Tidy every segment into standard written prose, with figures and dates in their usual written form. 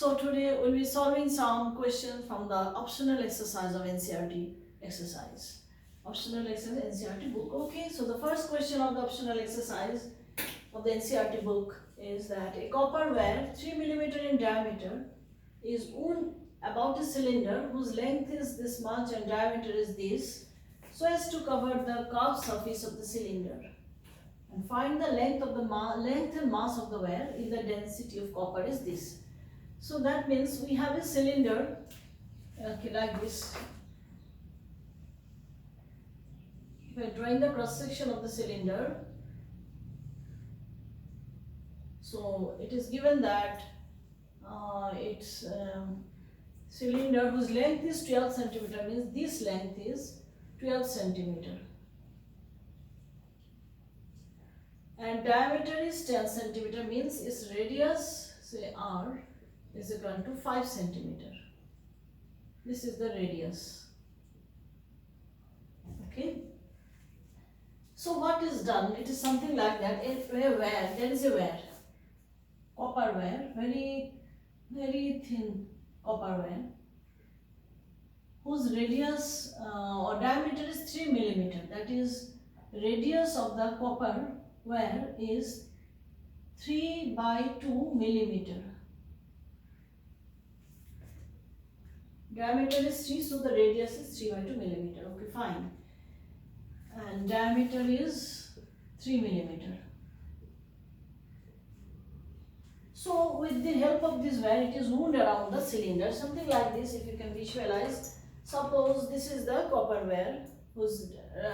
So today we'll be solving some questions from the optional exercise of NCERT exercise. Optional exercise NCERT book. Okay, so the first question of the optional exercise of the NCERT book is that a copper wire 3 millimeter in diameter is wound about a cylinder whose length is this much and diameter is this, so as to cover the curved surface of the cylinder. And find the length of the length and mass of the wire if the density of copper is this. So that means we have a cylinder, okay, like this. We are drawing the cross section of the cylinder. So it is given that it's cylinder whose length is 12 centimeter, means this length is 12 centimeter. And diameter is 10 centimeter, means its radius, say R, is equal to 5 centimeter. This is the radius. Okay. So what is done? It is something like that. If a wire, there is a wire, copper wire, very thin copper wire, whose radius or diameter is 3 millimeter. That is, radius of the copper wire is 3 by 2 millimeter. Diameter is 3, so the radius is 3 by 2 millimeter. Okay, fine. And diameter is 3 millimeter. So with the help of this wire, it is wound around the cylinder, something like this. If you can visualize, suppose this is the copper wire whose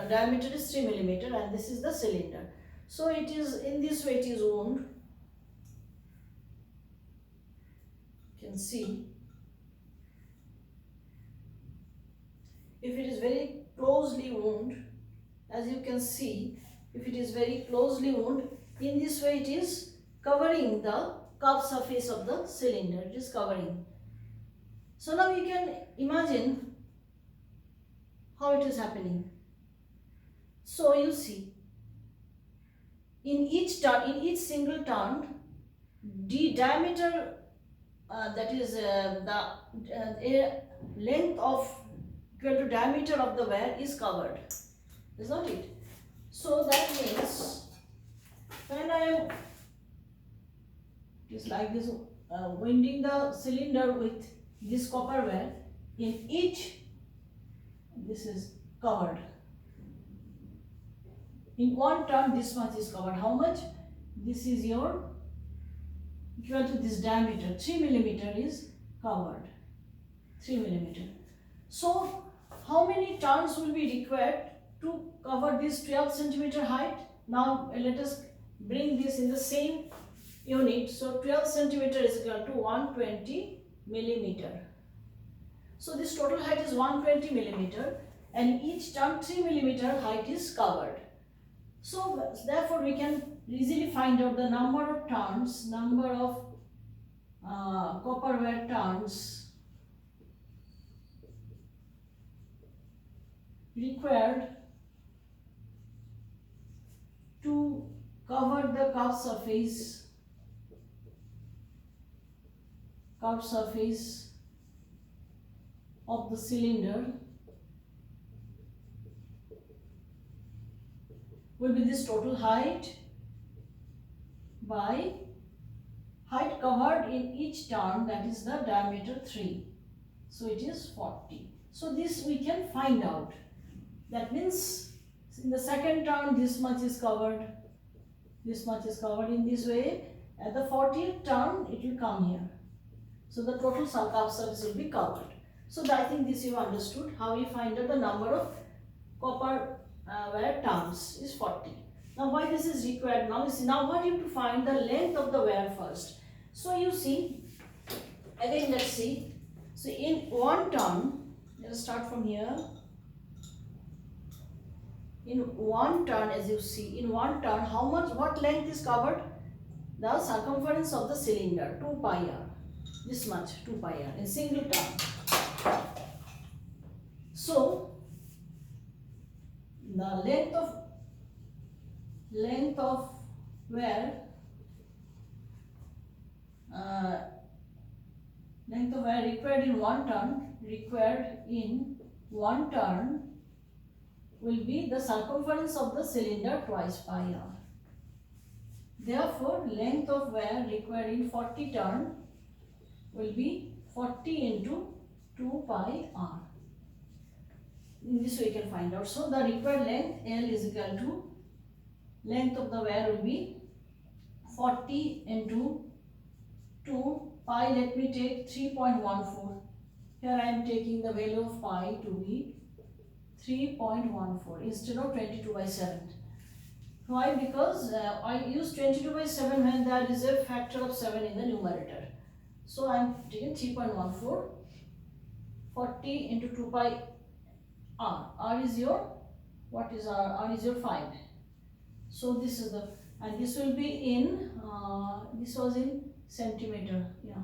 diameter is 3 millimeter and this is the cylinder. So it is in this way, it is wound. You can see. If it is very closely wound, as you can see, if it is very closely wound, in this way it is covering the curved surface of the cylinder. It is covering. So now you can imagine how it is happening. So you see, in each turn, in each single turn, the diameter, that is the length of equal to diameter of the wire is covered, is not it? So that means when I am, it is like this, winding the cylinder with this copper wire, in each, this is covered. In one turn, this much is covered. How much? This is your equal to this diameter. 3 millimeter is covered. 3 millimeter. So how many turns will be required to cover this 12 centimeter height? Now let us bring this in the same unit. So 12 centimeter is equal to 120 millimeter. So this total height is 120 millimeter and each turn 3 millimeter height is covered. So therefore we can easily find out the number of turns, number of copper wire turns required to cover the curved surface of the cylinder will be this total height by height covered in each turn, that is the diameter 3. So it is 40. So this we can find out. That means in the second turn this much is covered, this much is covered in this way. At the 40th turn it will come here. So the total curved surface will be covered. So I think this you understood how we find out the number of copper wire turns is 40. Now why this is required? Now you see, now what you have to find the length of the wire first. So you see, again let's see. So in one turn, let us start from here. In one turn, as you see, in one turn, how much, what length is covered? The circumference of the cylinder, 2 pi r. This much, 2 pi r in single turn. So the length of wire length of wire required in one turn will be the circumference of the cylinder twice pi r. Therefore, length of wire required in 40 turn will be 40 into 2 pi r. In this way you can find out. So, the required length L is equal to length of the wire will be 40 into 2 pi. Let me take 3.14. Here I am taking the value of pi to be 3.14 instead of 22/7. Why? Because I use 22/7 when there is a factor of 7 in the numerator. So I am taking 3.14, 40 into 2 pi r. R is your, what is r? R is your 5. So this is the, and this will be in, this was in centimeter. Yeah,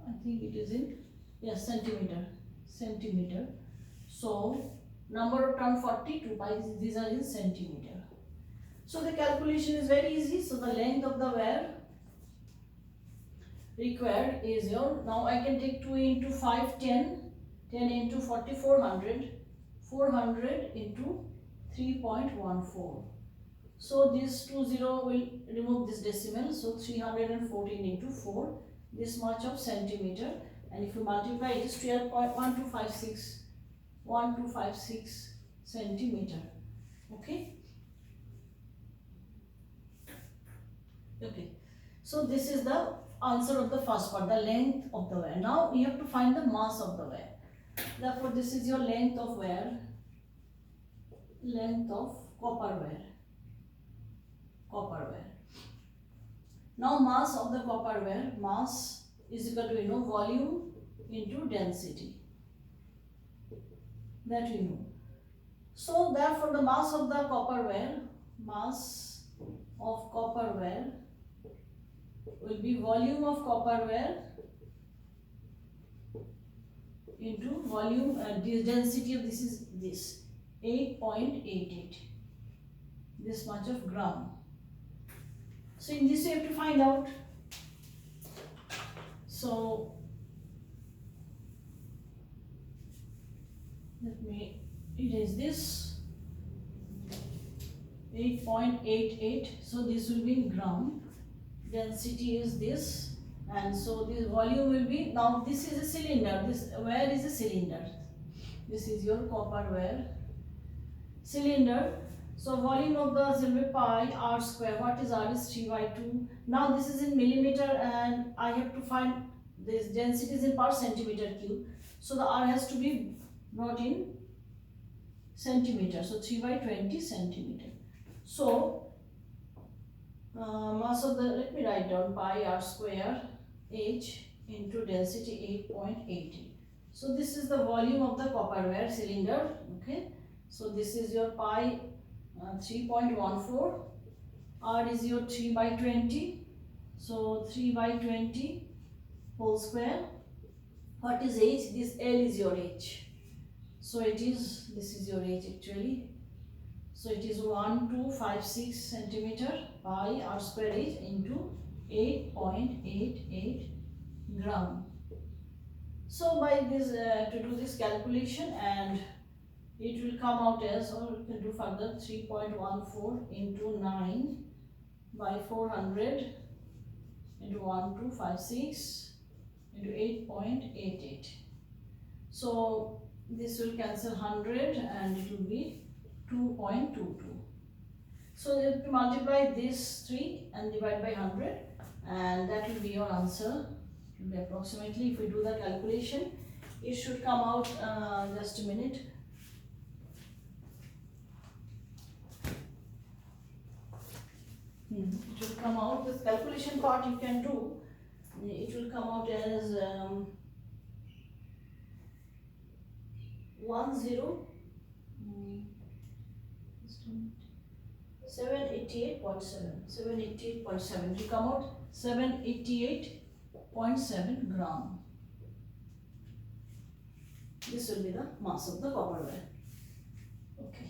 I think it is in, yes, centimeter. So number of turn 40, 2 pi, these are in centimeter. So the calculation is very easy. So the length of the wire required is your, now I can take 2 into 5, 10, 10 into 40, 400, 400 into 3.14. So this 20 will remove this decimal. So 314 into 4, this much of centimeter, and if you multiply it is 12.1256 centimeter. Okay. Okay, so this is the answer of the first part, the length of the wire. Now you have to find the mass of the wire. Therefore, this is your length of wire, length of copper wire. Now mass of the copper wire, mass is equal to, volume into density. That we know. So therefore, the mass of the copper wire, mass of copper wire will be volume of copper wire into volume, the density of this is this 8.88, this much of gram. So in this you have to find out. So let me erase this 8.88. So this will be in gram. Density is this, and so this volume will be, now this is a cylinder, this wire is a cylinder, this is your copper wire cylinder. So volume of the cylinder pi r square. What is r? Is 3/2. Now this is in millimeter, and I have to find this density is in per centimeter cube. So the r has to be brought in centimeter. So 3/20 centimeter. So mass of the, let me write down pi r square h into density 8.80. So this is the volume of the copper wire cylinder. Okay, so this is your pi 3.14, r is your 3/20. So 3/20 whole square. What is h? This L is your h. So it is, this is your h actually. So it is 1256 centimeter pi r square h into 8.88 gram. So by this, to do this calculation, and it will come out as, or we can do further, 3.14 into 9 by 400 into 1256 into 8.88. So this will cancel 100 and it will be 2.22. So if you multiply this 3 and divide by 100, and that will be your answer. It will be approximately, if we do the calculation, it should come out, just a minute. It will come out, this calculation part you can do, it will come out as 788.7. 788.7. It will come out 788.7 gram. This will be the mass of the copper wire. Okay.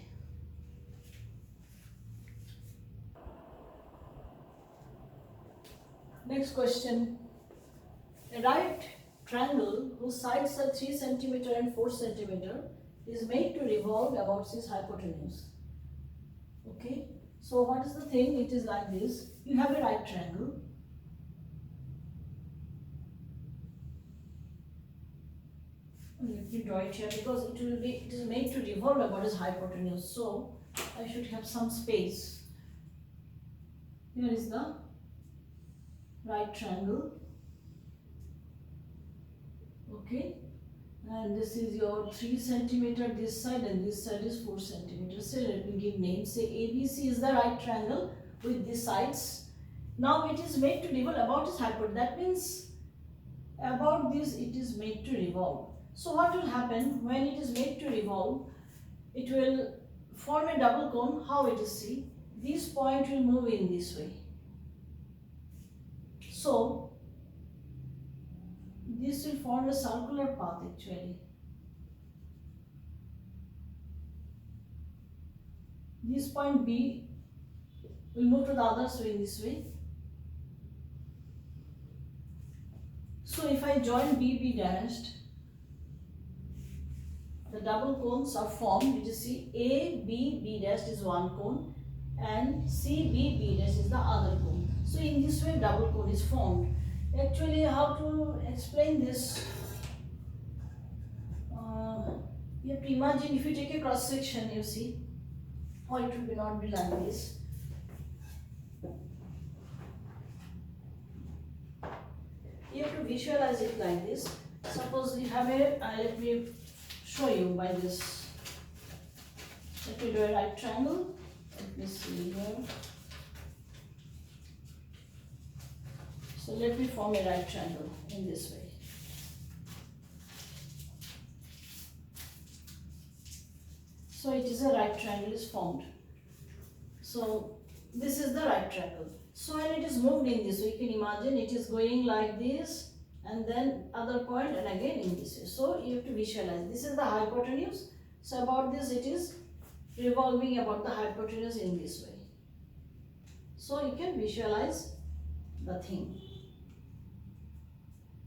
Next question. A right triangle whose sides are 3 centimeter and 4 centimeter is made to revolve about its hypotenuse. Okay, so what is the thing? It is like this. You have a right triangle. Let me draw it here because it is made to revolve about its hypotenuse. So I should have some space. Here is the right triangle. Okay, and this is your 3 centimeter this side, and this side is 4 centimeters. So let me give names. Say ABC is the right triangle with these sides. Now it is made to revolve about its hypotenuse. That means about this it is made to revolve. So what will happen when it is made to revolve? It will form a double cone. How it is? See, this point will move in this way. So this will form a circular path actually. This point B will move to the other side in this way. So if I join B dashed, the double cones are formed. You just see B dashed is one cone and B dash is the other cone. So in this way double cone is formed. Actually, how to explain this? You have to imagine if you take a cross section, you see, or it will not be like this. You have to visualize it like this. Suppose you have a, let me show you by this. Let me do a right triangle. Let me see here. So let me form a right triangle in this way. So it is a right triangle is formed. So this is the right triangle. So when it is moved in this way, you can imagine it is going like this and then other point and again in this way. So you have to visualize. This is the hypotenuse. So about this it is revolving about the hypotenuse in this way. So you can visualize the thing.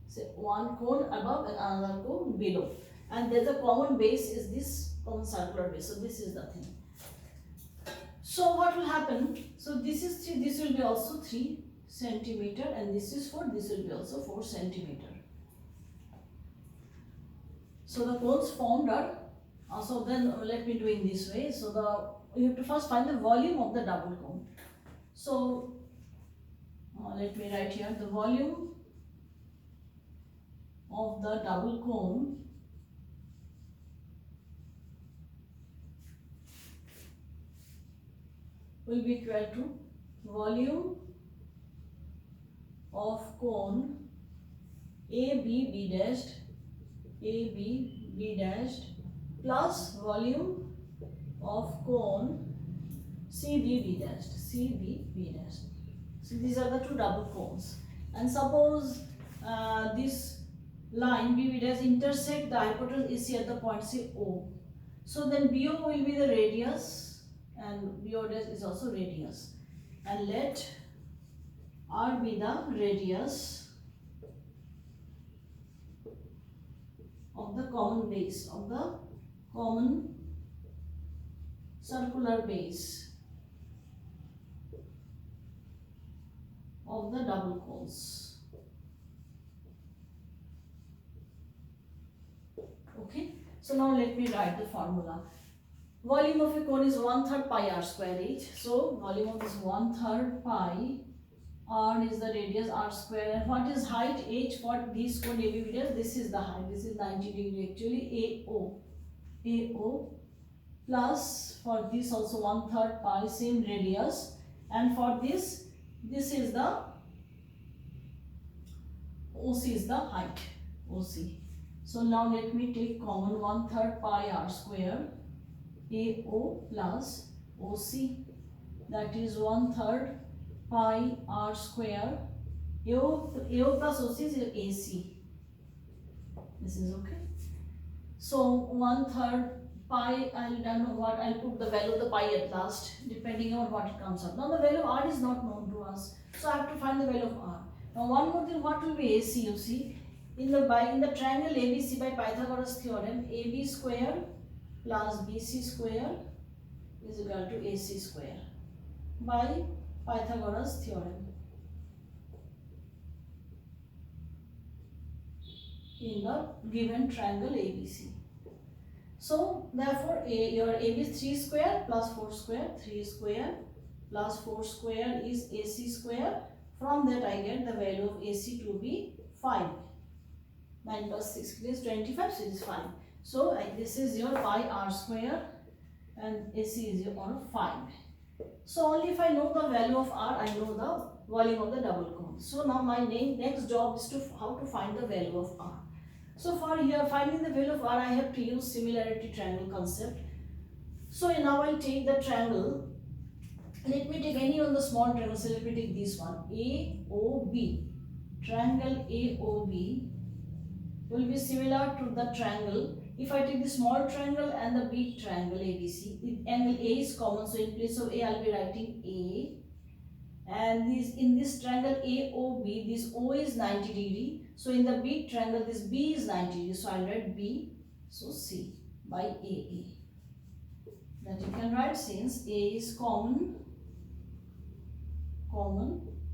So one cone above and another cone below. And there's a common base is this common circular base. So this is the thing. So what will happen? So this is 3, this will be also 3 centimeter and this is 4, this will be also 4 centimeter. So the cones formed are, so then let me do in this way. So you have to first find the volume of the double cone. So let me write here the volume of the double cone will be equal to volume of cone B dashed plus volume of cone B dashed. So these are the two double cones. And suppose this line B dash intersect the hypotenuse AC at the point say O. So then BO will be the radius and BO dash is also radius. And let R be the radius of the common base, of the common circular base of the double cones. Okay, so now let me write the formula. Volume of a cone is 1/3 pi r square h. So volume of this 1/3 pi, r is the radius, r square, and what is height h for this cone AB? This is the height. This is 90 degree actually. AO plus for this also 1/3 pi, same radius, and for this is the OC is the height, OC. So now let me take common 1/3 pi r square AO plus OC, that is 1/3 pi r square. AO plus OC is AC. This is okay. So 1/3 pi, I don't know what, I'll put the value of the pi at last depending on what it comes up. Now the value of r is not known to us, so I have to find the value of r. Now one more thing, what will be AC? You see, in the triangle ABC by Pythagoras theorem, AB square plus BC square is equal to AC square by Pythagoras theorem in the given triangle ABC. So therefore your AB is 3 square plus 4 square, 3 square plus 4 square is AC square. From that I get the value of AC to be 5. 9 plus 6 is 25, so it is 5. So this is your pi r square and AC is your 5. So only if I know the value of r, I know the volume of the double cone. So now my next job is to how to find the value of r. So for here finding the value of r, I have to use similarity triangle concept. So now I'll take the triangle. Let me take any of the small triangles. So let me take this one, AOB. Triangle AOB will be similar to the triangle. If I take the small triangle and the big triangle ABC, angle A is common, so in place of A I'll be writing A. And in this triangle AOB, this O is 90 degree. So in the big triangle, this B is 90 degree. So I'll write B. So C by AA. That you can write, since A is common,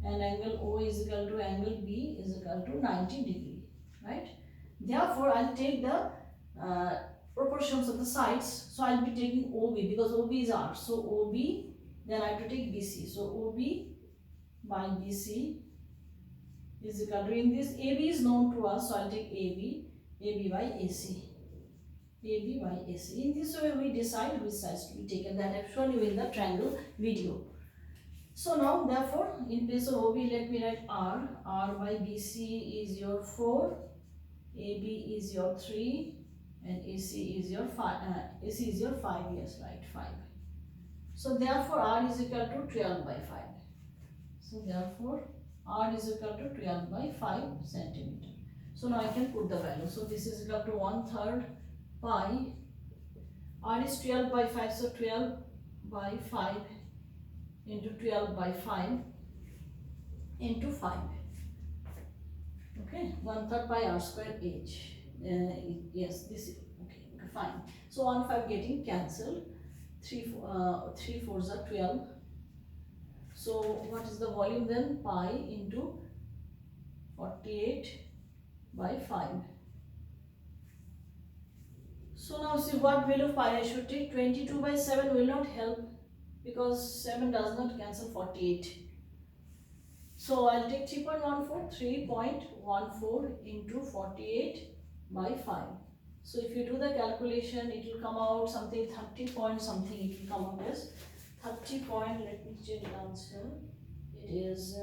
and angle O is equal to angle B is equal to 90 degree, right? Therefore, I'll take the proportions of the sides. So I'll be taking OB because OB is R. So OB, then I have to take BC. So OB by BC is equal to, in this AB is known to us, so I'll take AB by AC. AB by AC. In this way we decide which sides to be taken. That I've shown you in the triangle video. So now therefore in place of OB let me write R. R by BC is your 4. AB is your 3 and AC is your 5. AC is your 5. Yes, right, 5. So therefore R is equal to 12 by 5. So therefore R is equal to 12 by 5 centimeter. So now I can put the value. So this is equal to 1/3 pi. R is 12 by 5. So 12 by 5 into 12 by 5 into 5. Okay, 1/3 pi r square h. Yes, this is okay, fine. So 1 5 getting cancelled. 3 4s are 12. So what is the volume then? Pi into 48 by 5. So now see what value of pi I should take. 22 by 7 will not help because 7 does not cancel 48. So I'll take 3.14 into 48 by 5. So if you do the calculation, it will come out something 30 point something. It will come out as 30 point. Let me check the answer. It is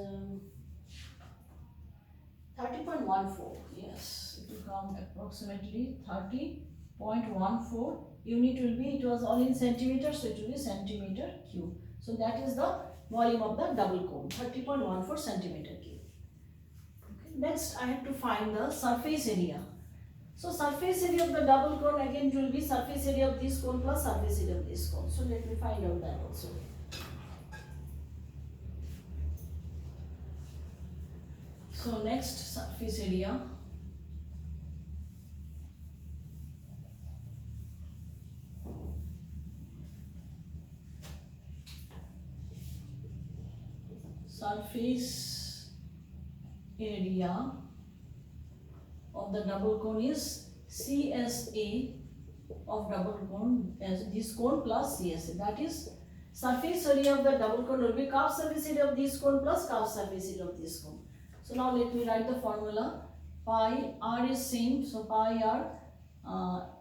30.14. Yes, it will come approximately 30.14. Unit will be, it was all in centimeters, so it will be centimeter cube. So that is the volume of the double cone, 30.14 centimeter cube. Okay. Next, I have to find the surface area. So surface area of the double cone, again it will be surface area of this cone plus surface area of this cone. So let me find out that also. So next, surface area. Surface area of the double cone is CSA of double cone, as this cone plus CSA. That is, surface area of the double cone will be curved surface area of this cone plus curved surface area of this cone. So now let me write the formula. Pi r is same, so pi r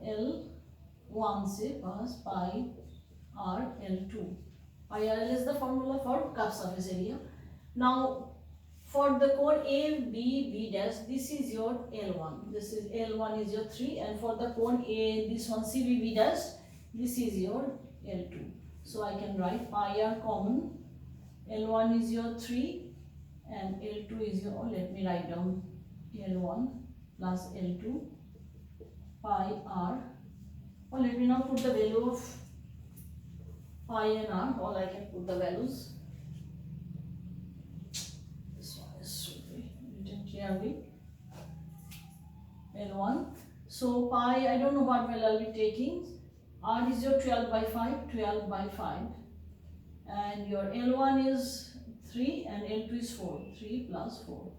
L1 say plus pi r L2. Pi r L is the formula for curved surface area. Now for the cone A, B, B dash, this is your L1. This is L1 is your 3, and for the cone A, this one C, B, B dash, this is your L2. So I can write pi r common. L1 is your 3 and L2 is your, let me write down L1 plus L2 pi r. Or let me now put the value of pi and r, or I can put the values. This one is should be written clearly. So pi, I don't know what value I'll be taking. R is your 12 by 5, 12 by 5. And your L1 is 3 and L2 is 4, 3 plus 4.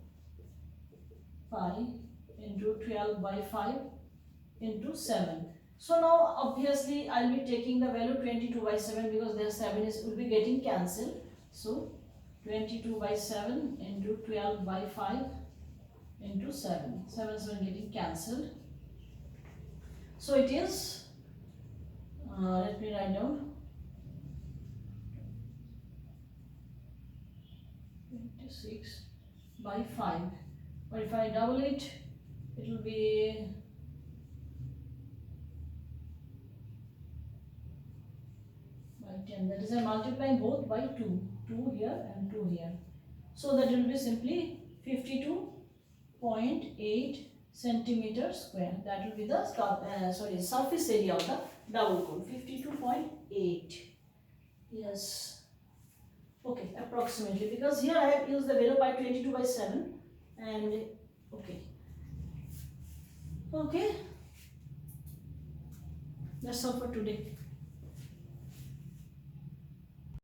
Pi into 12 by 5 into 7. So now obviously I'll be taking the value 22 by 7 because their 7 will be getting cancelled. So 22 by 7 into 12 by 5 into 7. 7 getting cancelled. So it is, let me write down, 26 by 5. But if I double it, it will be by 10. That is, I multiply both by 2. 2 here and 2 here. So that will be simply 52.8 centimeter square. That will be the surface area of the double cone. 52.8. Yes. Okay, approximately, because here I have used the value by 22 by 7 and okay. Okay. That's all for today.